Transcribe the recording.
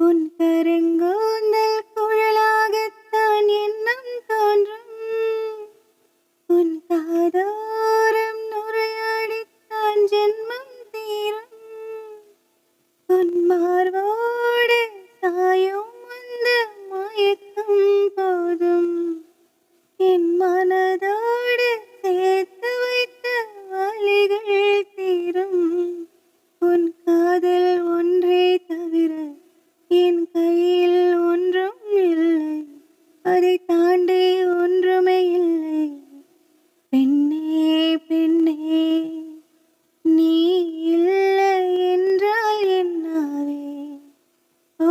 உன் கருங்கூந்தல் குழலாகத்தான் எண்ணம் தோன்றும். உன் காதோரம் நுரையாடித்தான் ஜென்மம் தீரும். உன் மார்போடு சாயும் அந்த மயக்கம் போதும். என் மனதோடு சேர்த்து வைத்த வலிகள் தீரும். உன் காதல் ஒன்றே தவிர என் கையில் ஒன்றும் இல்லை. அதை தாண்டி ஒன்றுமே இல்லை. பெண்ணே பெண்ணே, நீ இல்லை என்றால் என்னாவே? ஓ